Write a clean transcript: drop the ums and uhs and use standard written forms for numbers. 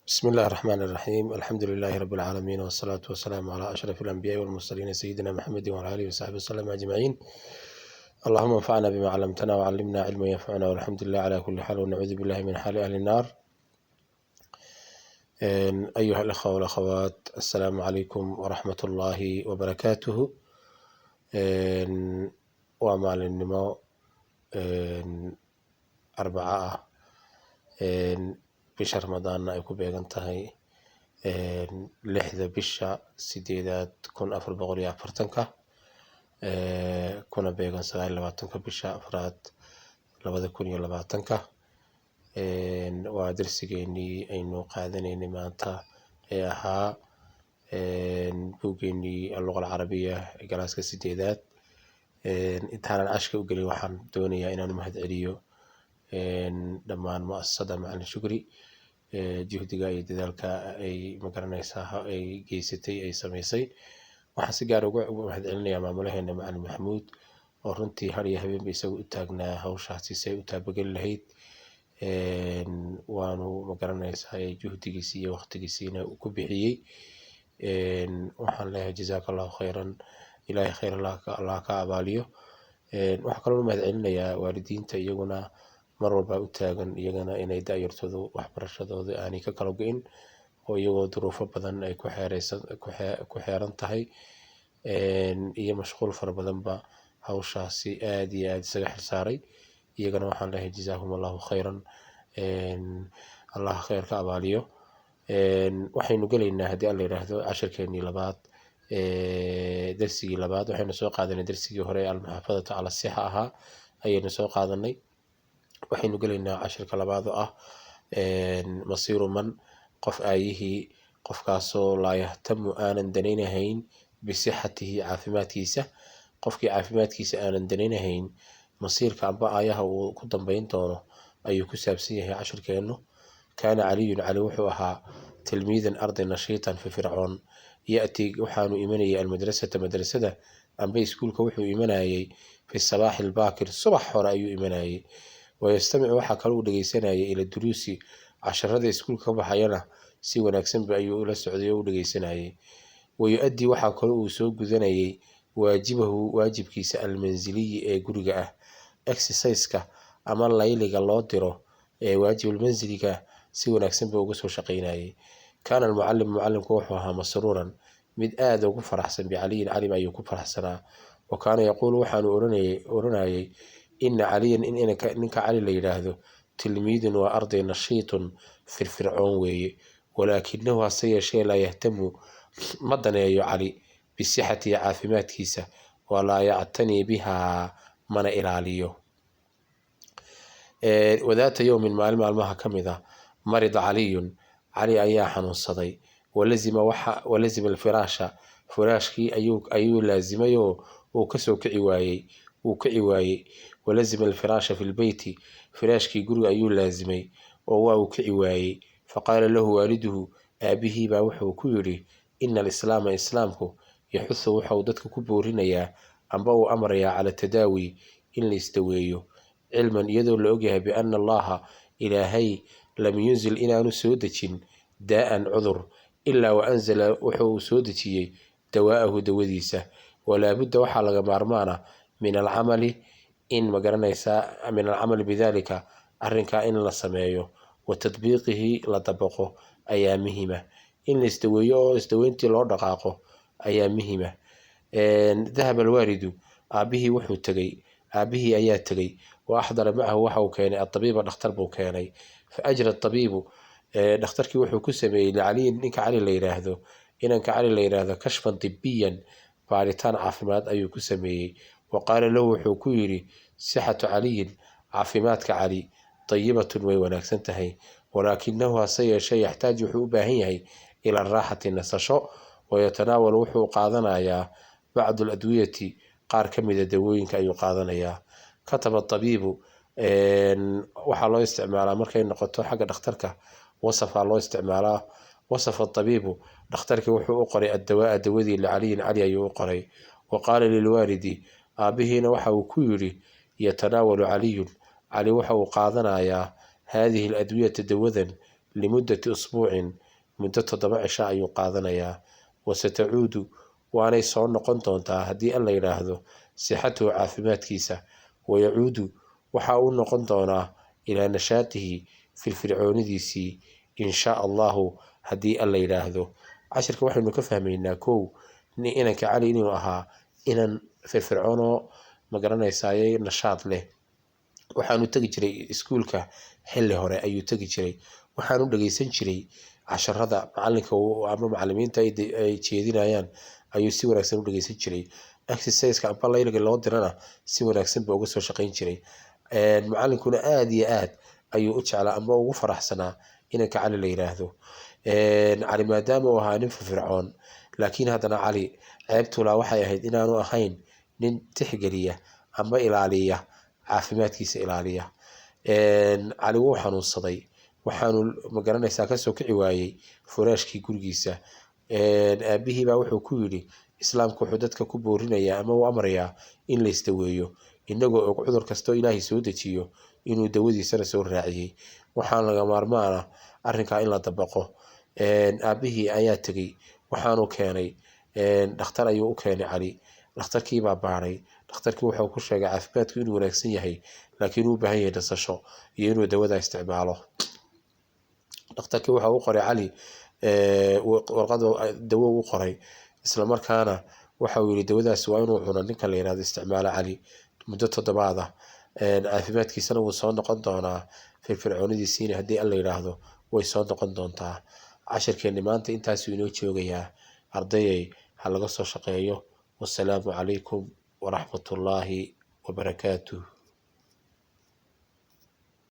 بسم الله الرحمن الرحيم. الحمد لله رب العالمين، والصلاة والسلام على أشرف الأنبياء والمرسلين سيدنا محمد وعلى آله وصحبه وسلم أجمعين. اللهم انفعنا بما علمتنا وعلمنا علما ينفعنا، والحمد لله على كل حال، ونعوذ بالله من حال أهل النار. أيها الأخوة والأخوات، السلام عليكم ورحمة الله وبركاته. ومع النمو أربعة bisha ramadaanna ay ku beegan tahay 6da bisha 8aad 1440 kuna beegan 29 bisha 4aad 2020. waa darsigeenii aynu qaadanaynay maanta ee ahaa buuggeenii alluqa alcarabiya galaaska 8aad. intaanan cashka u gelin waxaan doonayaa inaan mahad celiyo dhammaan mu'asasada macalin shukri juhdiga iyo dadaalka ay magaranaysaa ay geysatay ay samaysay. waxaan si gaar uga mahad celinayaa maamulaheena macalin maxamuud oo runtii har iyo habeenba isagu u taagnaa hawshaasi si ay u taabageli lahayd. waanu magaranaysaa juhdigiisii iyo waqtigiisiina ku bixiyey. waxaan leeyahay jazaaka allahu khayran, ilaahay khayr allah ka abaaliyo. waxaa kaloo mahad celinayaa waalidiinta iyaguna mar walba u taagan iyagana inay da'yartoodu waxbarashadooda aanay ka kala go'in, oo iyagoo duruufo badan ay ku xeeran tahay iyo mashquul fara badanba hawshaasi aad iyo aad isaga xilsaaray. iyagana waxaan leeyahay jazaahum allahu khayran, allah khayr ka abaaliyo. waxaynu gelaynaa haddii alla yidhaahdo cashirkeenii labaad, darsigii labaad. waxaynu soo qaadanay darsigii hore almuxaafadatu cala sixa ahaa ayaynu soo qaadanay. waxaynu gelaynaa cashirka labaad oo ah masiiru man, qof aayihii, qofkaasoo laa yahtamu aanan danaynahayn bisixatihi, caafimaadkiisa. qofkii caafimaadkiisa aanan danaynahayn masiirka amba aayaha uu ku dambeyn doono ayuu ku saabsan yahay cashirkeennu. kaana caliyun, cali wuxuu ahaa tilmiidan arday nashiitan firfircoon. ya'tii waxaanu imanayay almadrasata, madrasada amba iskuulka wuxuu imanayay fi sabaaxi albaakir, subax hore ayuu imanayay. wayastamicu waxaa kaloo u dhegeysanayay ila duruusi, casharada iskuulka ka baxayana si wanaagsanba ayuu ula socday oo u dhegeysanayay. wayu-addii waxaa kaloo uu soo gudanayay waajibahu, waajibkiisa almanziliyi ee guriga ah. exerciseka ama layliga loo diro ee waajibulmanziliga si wanaagsanba uga soo shaqaynayay. kaana almucalim, mucalimku wuxuu ahaa masruuran, mid aad ugu faraxsan bicaliyin, cali ayuu ku faraxsanaa. wa kaana yaquulu waxaanu oranayay ina caliyan, ninka cali la yidhaahdo tilmiidun waa arday nashiitun firfircoon weeye. walaakinahu hase yeeshee laa yahtamu ma daneeyo cali bisixatihi, caafimaadkiisa. walaa yactanii bihaa, mana ilaaliyo. wadaata yowmin, maalin maalmaha ka mid a, marida caliyun, cali ayaa xanuunsaday. walazima alfiraasha, firaashkii ayuu laasimay oo uu kasoo kici waayey. walazima alfiraasha fi lbeyti, firaashkii guriga ayuu laasimay oo waa uu kici waayey. faqaala lahu waaliduhu, aabihii baa wuxuu ku yidhi, ina alislaama, islaamku yaxuhu wuxuu dadka ku boorinayaa amba uu amrayaa cala tadaawi, in la isdaweeyo. cilman iyadoo la ogyahay biana allaha, ilaahay lam yunzil inaanu soo dejin daa'an cudur, ilaa wa anzala wuxuu soo dejiyey dawaa'ahu, dawadiisa. walaabudda waxaa laga maarmaana min alcamali, in magaranaysaa min alcamali bidalika, arrinkaa in la sameeyo. wa tadbiiqihi, la dabaqo ayaa muhima. in la isdaweeyo oo isdaweyntii loo dhaqaaqo ayaa muhima. dahaba alwaalidu, aabihii ayaa tegey. wa axdara macahu waxa uu keenay atabiiba, dhakhtar buu keenay. fa ajra atabiibu, dhakhtarkii wuxuu ku sameeyey licaliyin, ninka cali la yidhaahdo, inanka cali la yidhaahdo, kashfan tibiyan, baaritaan caafimaad ayuu ku sameeyey. wa qaala lahu wuxuu ku yidhi, sixatu caliyin, caafimaadka cali dayibatun way wanaagsan tahay. walaakinahu hase yeeshee yaxtaaj wuxuu u baahan yahay ila raaxati, nasasho. wayatanaawalu wuxuu qaadanayaa bacdu aladwiyati, qaar ka mida dawooyinka ayuu qaadanayaa. kataba tabiibu, waxaa loo isticmaalaa markay noqoto xagga dhakhtarka, wasafaa loo isticmaalaa. wasafa tabiibu, dhakhtarkii wuxuu u qoray addawaa, dawadii licaliyin, cali ayuu u qoray. wa qaala lilwaalidi, aabihiina waxa uu ku yidhi, yatanaawalu caliyun, cali waxa uu qaadanayaa haadihi aladwiyata, dawadan limuddati usbuucin muddo 7 cisho ayuu qaadanayaa wasatacuudu waanay soo noqon doontaa haddii alla yidhaahdo sixatuhu caafimaadkiisa wayacuudu waxa uu noqon doonaa ilaa nashaatihi firfircoonidiisii in shaa allahu haddii alla yidhaahdo cashirka waxaynu ka fahmaynaa kow inanka cali inuu ahaa inan firfircoonoo magaranaysaayey nashaad leh waxaanu tegi jiray iskuulka xilli hore ayuu tegi jiray waxaanu dhageysan jiray casharada macalinka ama macalimiinta ay jeedinayaan ayuu si wanaagsan u dhageysan jiray exerciseka amba layliga loo dirana si wanaagsan baa uga soo shaqayn jiray macalinkuna aad iyo aad ayuu u jeclaa amba ugu faraxsanaa inanka cali la yidhaahdo cali maadaama uu ahaa nin firfircoon laakiin haddana cali ceebtulaa waxay ahayd inaanu ahayn nin tixgeliya amba ilaaliya caafimaadkiisa ilaaliya cali wuu xanuunsaday waxaanu magaranaysaa kasoo kici waayey furaashkii gurigiisa aabihii baa wuxuu ku yidhi islaamku wuxuu dadka ku boorinayaa ama uu amrayaa in la isdaweeyo inagoo og cudur kastoo ilaahay soo dejiyo inuu dawadiisana soo raaciyey waxaan laga maarmaana arrinkaa in la dabaqo aabihii ayaa tegey waxaanu keenay dhakhtar ayuu u keenay cali dhakhtarkiibaa baaray dhakhtarkii wuxuu ku sheegay caafimaadku inuu wanaagsan yahay laakiin uu u baahan yahay nasasho iyo inuu dawada isticmaalo dhakhtarkii waxa uu qoray cali warqada dawo u qoray isla markaana waxa uu yidhi dawadaasi waa inuu cuno ninka la yidhahdo isticmaalo cali muddo 7 ah caafimaadkiisana wuu soo noqon doonaa firfircoonidiisiina haddii alla yidhaahdo way soo noqon doontaa cashirkeenni maanta intaasuu inoo joogayaa ardayay ha laga soo shaqeeyo wasalaamu calaykum waraxmatullaahi wabarakaatuh